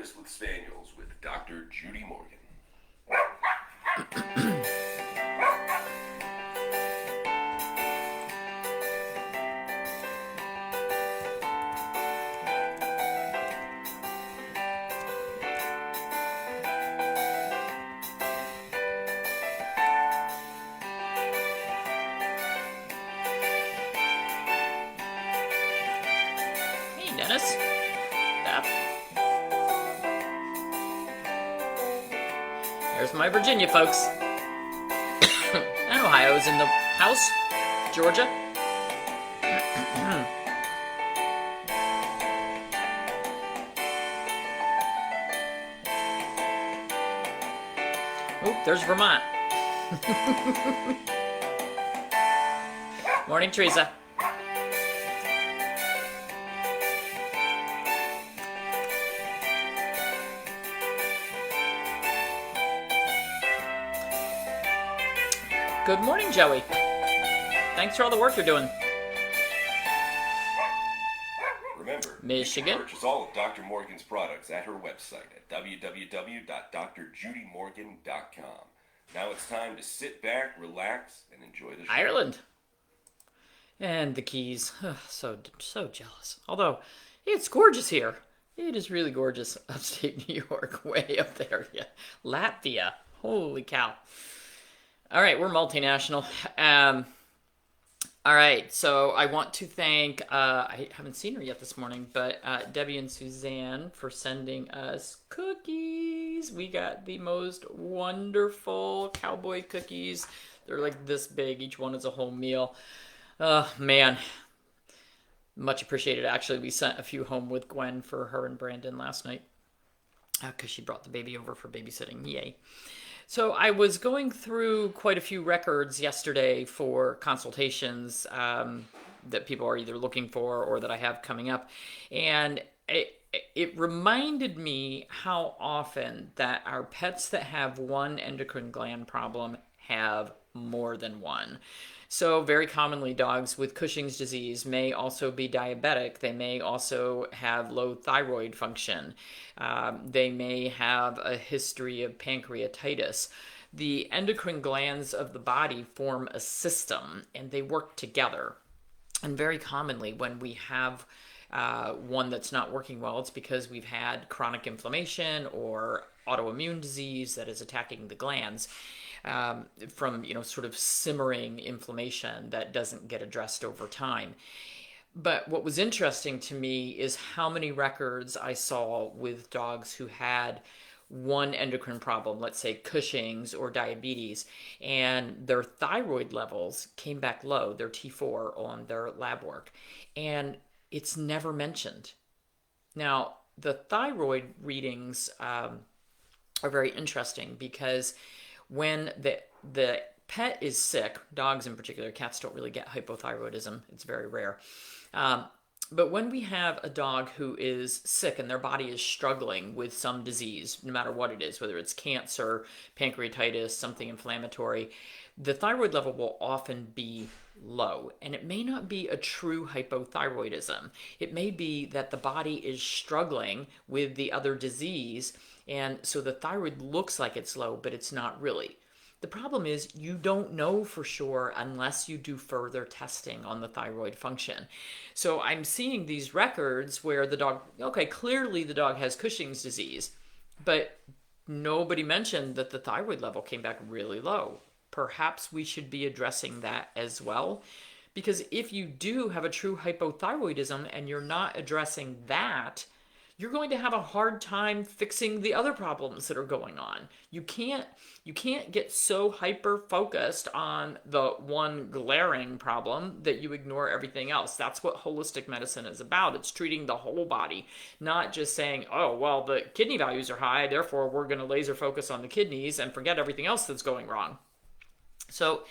Breakfast with Spaniels with Dr. Judy Morgan. Hey, Dennis. Beth. There's my Virginia folks. And Ohio's in the house. Georgia. Oop, there's Vermont. Morning, Teresa. Good morning, Joey. Thanks for all the work you're doing. Remember, Michigan. you can purchase all of Dr. Morgan's products at her website at www.drjudymorgan.com. Now it's time to sit back, relax, and enjoy the show. Ireland. And the Keys. So jealous. Although, it's gorgeous here. It is really gorgeous. Upstate New York, way up there. Yeah. Latvia. Holy cow. All right, we're multinational. All right, so I want to thank, I haven't seen her yet this morning, but Debbie and Suzanne for sending us cookies. We got the most wonderful cowboy cookies. They're like this big. Each one is a whole meal. Man, much appreciated. Actually, we sent a few home with Gwen for her and Brandon last night because she brought the baby over for babysitting. Yay. So I was going through quite a few records yesterday for consultations that people are either looking for or that I have coming up. And it reminded me how often that our pets that have one endocrine gland problem have more than one. So very commonly, dogs with Cushing's disease may also be diabetic. They may also have low thyroid function. They may have a history of pancreatitis. The endocrine glands of the body form a system, and they work together. And very commonly, when we have one that's not working well, it's because we've had chronic inflammation or autoimmune disease that is attacking the glands. From sort of simmering inflammation that doesn't get addressed over time. But what was interesting to me is how many records I saw with dogs who had one endocrine problem, let's say Cushing's or diabetes, and their thyroid levels came back low, their T4 on their lab work, and it's never mentioned. Now, the thyroid readings are very interesting because when the pet is sick, dogs in particular, cats don't really get hypothyroidism, it's very rare. But when we have a dog who is sick and their body is struggling with some disease, no matter what it is, whether it's cancer, pancreatitis, something inflammatory, the thyroid level will often be low. And it may not be a true hypothyroidism. It may be that the body is struggling with the other disease, and so the thyroid looks like it's low, but it's not really. The problem is you don't know for sure unless you do further testing on the thyroid function. So I'm seeing these records where the dog, okay, clearly the dog has Cushing's disease, but nobody mentioned that the thyroid level came back really low. Perhaps we should be addressing that as well. Because if you do have a true hypothyroidism and you're not addressing that, you're going to have a hard time fixing the other problems that are going on. You can't get so hyper focused on the one glaring problem that you ignore everything else. That's what holistic medicine is about. It's treating the whole body, not just saying, oh, well, the kidney values are high, therefore we're going to laser focus on the kidneys and forget everything else that's going wrong. So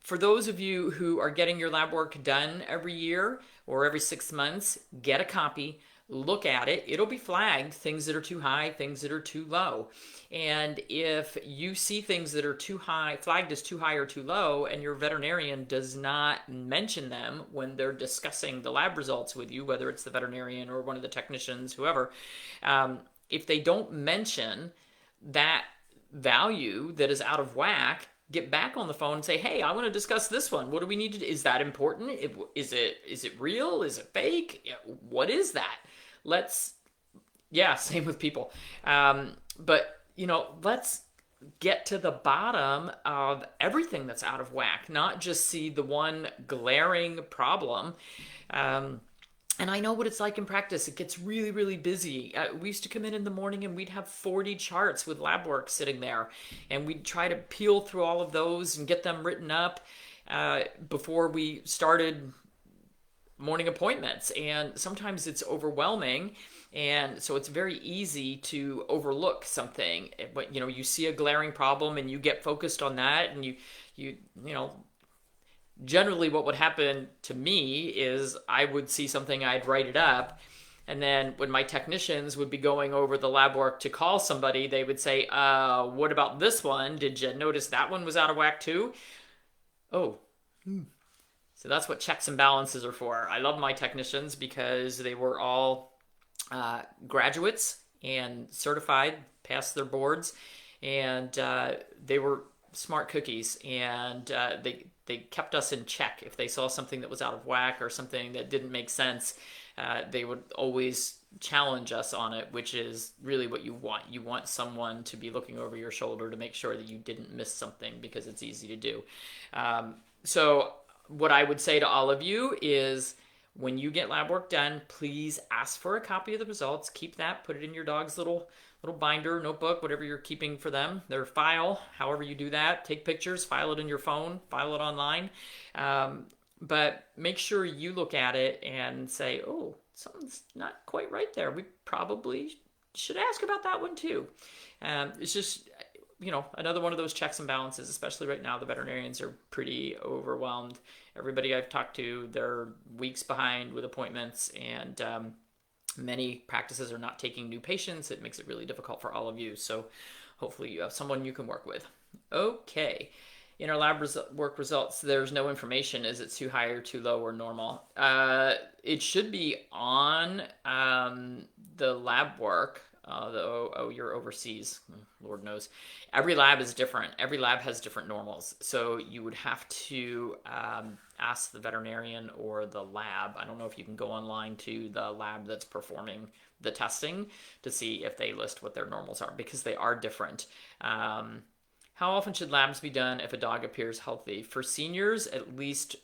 for those of you who are getting your lab work done every year or every 6 months, get a copy. Look at it. It'll be flagged, things that are too high, things that are too low. And if you see things that are too high, flagged as too high or too low, and your veterinarian does not mention them when they're discussing the lab results with you, whether it's the veterinarian or one of the technicians, whoever, if they don't mention that value that is out of whack, get back on the phone and say, hey, I want to discuss this one. What do we need to do? Is that important? Is it real? Is it fake? What is that? Same with people. But, let's get to the bottom of everything that's out of whack, not just see the one glaring problem. And I know what it's like in practice. It gets really, really busy. We used to come in the morning and we'd have 40 charts with lab work sitting there. And we'd try to peel through all of those and get them written up before we started morning appointments. And sometimes it's overwhelming. And so it's very easy to overlook something. But, you see a glaring problem and you get focused on that, and you generally what would happen to me is I would see something, I'd write it up, and then when my technicians would be going over the lab work to call somebody, they would say, what about this one? Did you notice that one was out of whack too? Oh. So that's what checks and balances are for. I love my technicians because they were all graduates and certified, passed their boards, and they were smart cookies, and they kept us in check. If they saw something that was out of whack or something that didn't make sense, they would always challenge us on it, which is really what you want. You want someone to be looking over your shoulder to make sure that you didn't miss something, because it's easy to do. So what I would say to all of you is, when you get lab work done, please ask for a copy of the results. Keep that. Put it in your dog's little binder, notebook, whatever you're keeping for them. Their file, however you do that. Take pictures, file it in your phone, file it online. But make sure you look at it and say, oh, something's not quite right there. We probably should ask about that one too. It's just, another one of those checks and balances, especially right now. The veterinarians are pretty overwhelmed. Everybody I've talked to, they're weeks behind with appointments, and many practices are not taking new patients. It makes it really difficult for all of you. So hopefully you have someone you can work with. Okay. In our lab work results, there's no information. Is it too high or too low or normal? It should be on the lab work. You're overseas. Lord knows. Every lab is different. Every lab has different normals. So you would have to ask the veterinarian or the lab. I don't know if you can go online to the lab that's performing the testing to see if they list what their normals are, because they are different. How often should labs be done if a dog appears healthy? For seniors, at least,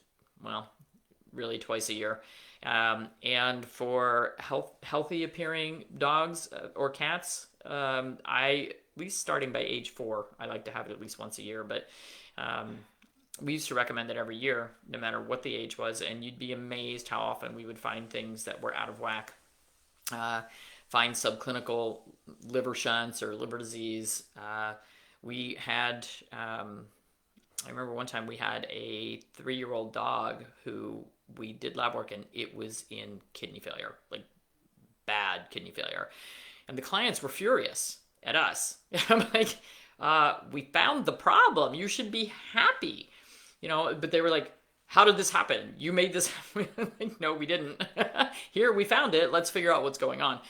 really twice a year. And for healthy appearing dogs or cats, at least starting by age 4, I like to have it at least once a year. But we used to recommend it every year, no matter what the age was, and you'd be amazed how often we would find things that were out of whack. Find subclinical liver shunts or liver disease. We had, I remember one time we had a 3-year-old dog who we did lab work, and it was in kidney failure, like bad kidney failure. And the clients were furious at us. I'm like, we found the problem. You should be happy. But they were like, how did this happen? You made this happen. Like, no, we didn't. Here, we found it. Let's figure out what's going on.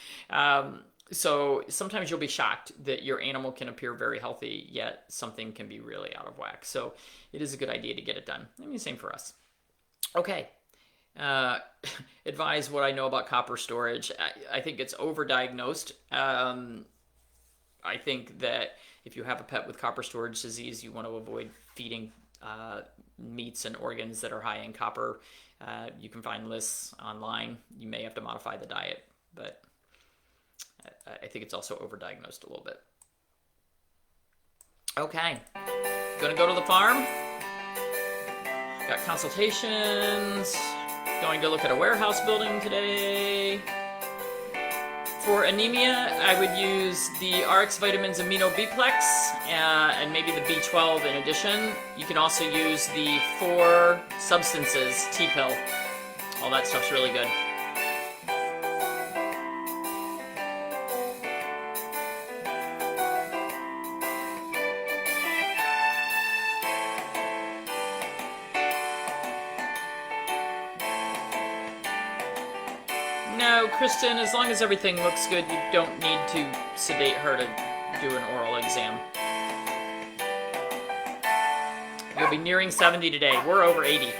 So sometimes you'll be shocked that your animal can appear very healthy, yet something can be really out of whack. So it is a good idea to get it done. Same for us. Okay. Advise what I know about copper storage. I think it's overdiagnosed. I think that if you have a pet with copper storage disease, you want to avoid feeding meats and organs that are high in copper. You can find lists online. You may have to modify the diet, but I think it's also overdiagnosed a little bit. Okay, gonna go to the farm. Got consultations. Going to look at a warehouse building today. For anemia, I would use the RX Vitamins Amino B-Plex and maybe the B12 in addition. You can also use the 4 substances T-pill. All that stuff's really good. No, Kristen, as long as everything looks good, you don't need to sedate her to do an oral exam. You'll be nearing 70 today. We're over 80.